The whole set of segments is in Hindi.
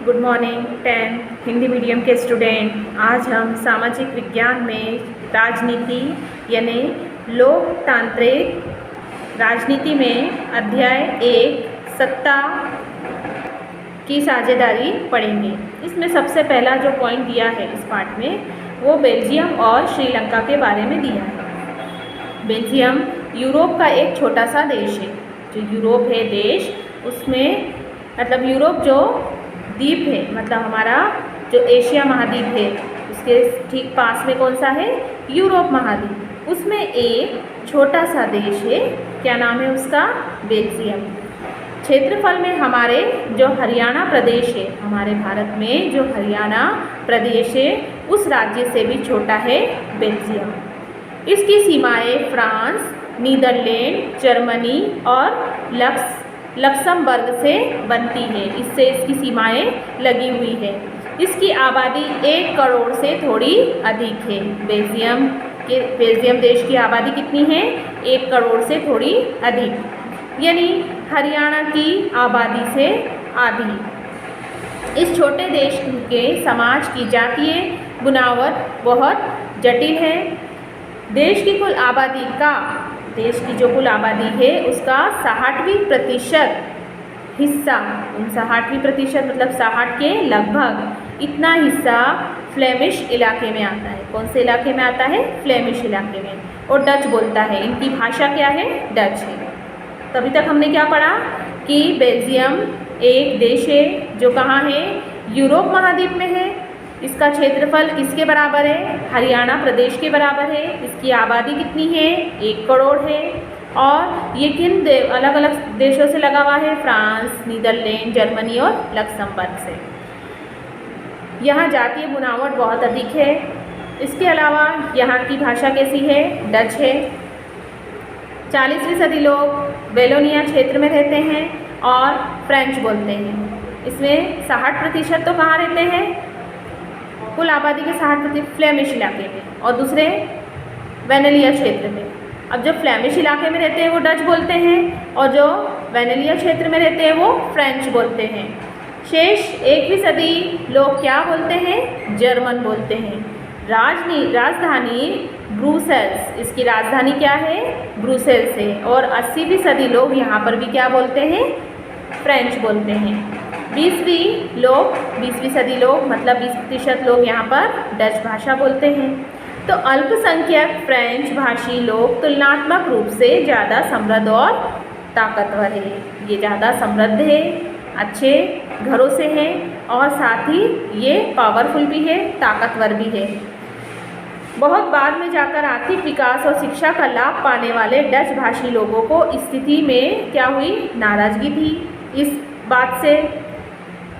Good morning 10th Hindi medium के स्टूडेंट। आज हम सामाजिक विज्ञान में राजनीति यानी लोकतांत्रिक राजनीति में अध्याय 1 सत्ता की साझेदारी पढ़ेंगे। इसमें सबसे पहला जो पॉइंट दिया है इस पार्ट में वो बेल्जियम और श्रीलंका के बारे में दिया है। बेल्जियम यूरोप का एक छोटा सा देश है। जो यूरोप है देश, उसमें मतलब यूरोप जो द्वीप है, मतलब हमारा जो एशिया महाद्वीप है उसके ठीक पास में कौन सा है? यूरोप महाद्वीप। उसमें एक छोटा सा देश है, क्या नाम है उसका? बेल्जियम। क्षेत्रफल में हमारे जो हरियाणा प्रदेश है, हमारे भारत में जो हरियाणा प्रदेश है उस राज्य से भी छोटा है बेल्जियम। इसकी सीमाएं फ्रांस, नीदरलैंड, जर्मनी और लक्समबर्ग से बनती है। इससे इसकी सीमाएं लगी हुई है। इसकी आबादी 1 करोड़ से थोड़ी अधिक है। बेल्जियम देश की आबादी कितनी है? 1 करोड़ से थोड़ी अधिक, यानी हरियाणा की आबादी से आधी। इस छोटे देश के समाज की जातीय बुनावट बहुत जटिल है। देश की जो कुल आबादी है उसका 60% हिस्सा, 60% मतलब 60 के लगभग इतना हिस्सा फ्लेमिश इलाके में आता है। कौन से इलाके में आता है? फ्लेमिश इलाके में। और डच बोलता है। इनकी भाषा क्या है? डच है। तभी तक हमने क्या पढ़ा कि बेल्जियम एक देश है जो कहाँ है? यूरोप महाद्वीप में है। इसका क्षेत्रफल किसके बराबर है? हरियाणा प्रदेश के बराबर है। इसकी आबादी कितनी है? 1 करोड़ है। और ये किन अलग अलग देशों से लगा हुआ है? फ्रांस, नीदरलैंड, जर्मनी और लक्समबर्ग से। यहाँ जातीय बुनावट बहुत अधिक है। इसके अलावा यहाँ की भाषा कैसी है? डच है। 40वीं सदी लोग वेलोनिया क्षेत्र में रहते हैं और फ्रेंच बोलते हैं। इसमें 60% तो कहाँ रहते हैं? कुल आबादी के 60% फ्लेमिश इलाके में और दूसरे वेनेलिया क्षेत्र में। अब जो फ्लेमिश इलाके में रहते हैं वो डच बोलते हैं और जो वेनेलिया क्षेत्र में रहते हैं वो फ्रेंच बोलते हैं। शेष 1वीं सदी लोग क्या बोलते हैं? जर्मन बोलते हैं। राजधानी ब्रुसेल्स, इसकी राजधानी क्या है? ब्रुसेल्स है। और 80वीं सदी लोग यहाँ पर भी क्या बोलते हैं? फ्रेंच बोलते हैं। 20वीं सदी लोग मतलब 20% लोग यहाँ पर डच भाषा बोलते हैं। तो अल्पसंख्यक फ्रेंच भाषी लोग तुलनात्मक रूप से ज़्यादा समृद्ध और ताकतवर है। ये ज़्यादा समृद्ध है, अच्छे घरों से हैं और साथ ही ये पावरफुल भी है, ताकतवर भी है। बहुत बाद में जाकर आर्थिक विकास और शिक्षा का लाभ पाने वाले डच भाषी लोगों को स्थिति में क्या हुई? नाराज़गी थी इस बात से।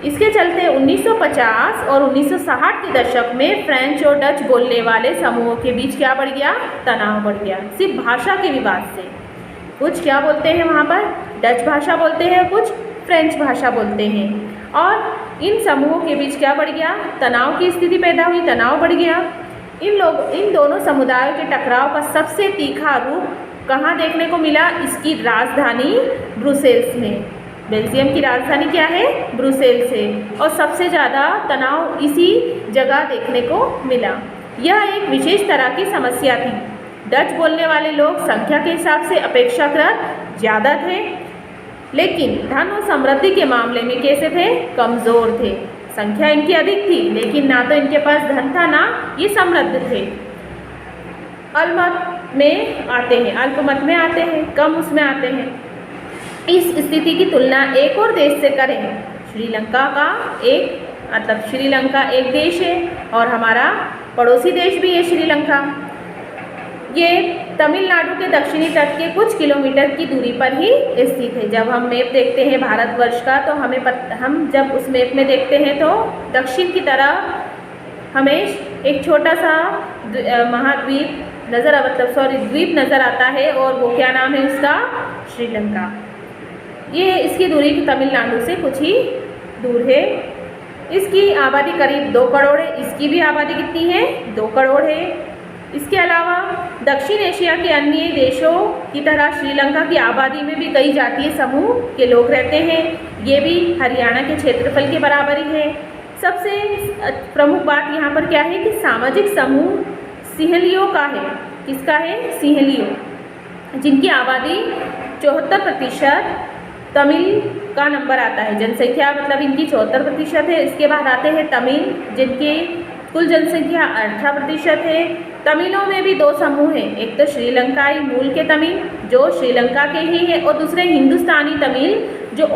इसके चलते 1950 और 1960 के दशक में फ्रेंच और डच बोलने वाले समूहों के बीच क्या बढ़ गया? तनाव बढ़ गया, सिर्फ भाषा के विवाद से। कुछ क्या बोलते हैं वहाँ पर? डच भाषा बोलते हैं, कुछ फ्रेंच भाषा बोलते हैं। और इन समूहों के बीच क्या बढ़ गया? तनाव की स्थिति पैदा हुई, तनाव बढ़ गया। इन दोनों समुदायों के टकराव का सबसे तीखा रूप कहाँ देखने को मिला? इसकी राजधानी ब्रुसेल्स में। बेल्जियम की राजधानी क्या है? ब्रुसेल्स है। और सबसे ज़्यादा तनाव इसी जगह देखने को मिला। यह एक विशेष तरह की समस्या थी। डच बोलने वाले लोग संख्या के हिसाब से अपेक्षाकृत ज़्यादा थे, लेकिन धन और समृद्धि के मामले में कैसे थे? कमज़ोर थे। संख्या इनकी अधिक थी लेकिन ना तो इनके पास धन था ना ये समृद्ध थे। अल्पमत में आते हैं, कम उसमें आते हैं। इस स्थिति की तुलना एक और देश से करें। श्रीलंका एक देश है और हमारा पड़ोसी देश भी है श्रीलंका। ये तमिलनाडु के दक्षिणी तट के कुछ किलोमीटर की दूरी पर ही स्थित है। जब हम मैप देखते हैं भारतवर्ष का तो हम जब उस मैप में देखते हैं तो दक्षिण की तरफ हमें एक छोटा सा द्वीप नज़र आता है और वो क्या नाम है उसका? श्रीलंका। ये इसकी दूरी तमिलनाडु से कुछ ही दूर है। इसकी आबादी करीब 2 करोड़ है। इसकी भी आबादी कितनी है? 2 करोड़ है। इसके अलावा दक्षिण एशिया के अन्य देशों की तरह श्रीलंका की आबादी में भी कई जातीय समूह के लोग रहते हैं। ये भी हरियाणा के क्षेत्रफल के बराबर ही है। सबसे प्रमुख बात यहाँ पर क्या है कि सामाजिक समूह सिंहलियों का है। किसका है? सिंहलियों, जिनकी आबादी 74% तमिल का नंबर आता है। जनसंख्या मतलब इनकी 74% है। इसके बाद आते हैं तमिल, जिनकी कुल जनसंख्या 18% है। तमिलों में भी दो समूह हैं, एक तो श्रीलंकाई मूल के तमिल जो श्रीलंका के ही है, और दूसरे हिंदुस्तानी तमिल जो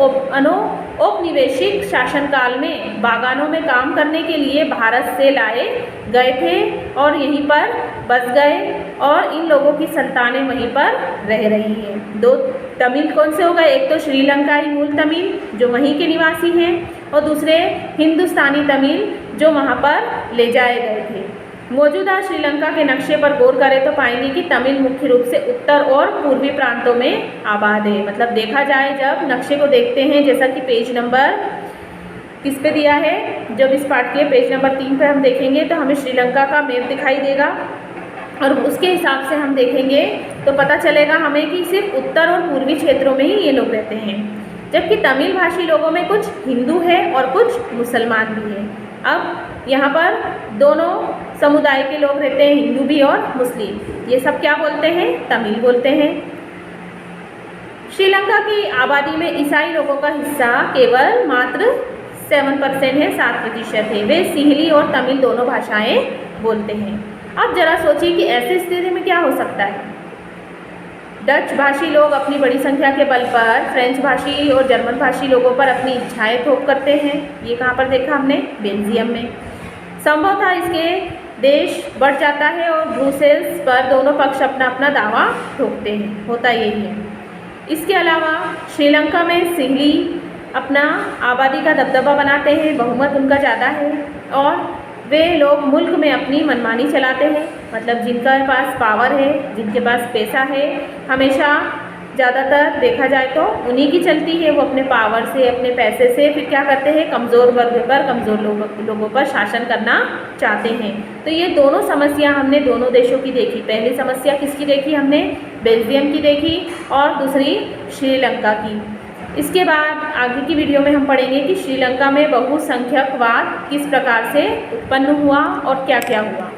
औपनिवेशिक शासनकाल में बागानों में काम करने के लिए भारत से लाए गए थे और यहीं पर बस गए, और इन लोगों की संतानें वहीं पर रह रही हैं। दो तमिल कौन से हो गए? एक तो श्रीलंकाई मूल तमिल जो वहीं के निवासी हैं, और दूसरे हिंदुस्तानी तमिल जो वहाँ पर ले जाए गए थे। मौजूदा श्रीलंका के नक्शे पर गौर करें तो पाएंगे कि तमिल मुख्य रूप से उत्तर और पूर्वी प्रांतों में आबाद है। मतलब देखा जाए जब नक्शे को देखते हैं, जैसा कि पेज नंबर किस पे दिया है, जब इस पार्ट के पेज नंबर 3 पे हम देखेंगे तो हमें श्रीलंका का मैप दिखाई देगा, और उसके हिसाब से हम देखेंगे तो पता चलेगा हमें कि सिर्फ उत्तर और पूर्वी क्षेत्रों में ही ये लोग रहते हैं, जबकि तमिल भाषी लोगों में कुछ हिंदू है और कुछ मुसलमान भी है। अब यहाँ पर दोनों समुदाय के लोग रहते हैं, हिंदू भी और मुस्लिम। ये सब क्या बोलते हैं? तमिल बोलते हैं। श्रीलंका की आबादी में ईसाई लोगों का हिस्सा केवल मात्र 7% है, 7% है। वे सिंहली और तमिल दोनों भाषाएं बोलते हैं। अब जरा सोचिए कि ऐसी स्थिति में क्या हो सकता है। डच भाषी लोग अपनी बड़ी संख्या के बल पर फ्रेंच भाषी और जर्मन भाषी लोगों पर अपनी इच्छाएं थोप करते हैं। ये कहाँ पर देखा हमने? बेल्जियम में। संभवतः इसके देश बढ़ जाता है और ब्रुसेल्स पर दोनों पक्ष अपना अपना दावा ठोकते हैं। होता यही है। इसके अलावा श्रीलंका में सिंहली अपना आबादी का दबदबा बनाते हैं, बहुमत उनका ज़्यादा है, और वे लोग मुल्क में अपनी मनमानी चलाते हैं। मतलब जिनके पास पावर है, जिनके पास पैसा है, हमेशा ज़्यादातर देखा जाए तो उन्हीं की चलती है। वो अपने पावर से, अपने पैसे से फिर क्या करते हैं? कमज़ोर वर्ग पर, कमज़ोर लोगों पर शासन करना चाहते हैं। तो ये दोनों समस्या हमने दोनों देशों की देखी। पहली समस्या किसकी देखी हमने? बेल्जियम की देखी, और दूसरी श्रीलंका की। इसके बाद आगे की वीडियो में हम पढ़ेंगे कि श्रीलंका में बहुसंख्यकवाद किस प्रकार से उत्पन्न हुआ और क्या क्या हुआ।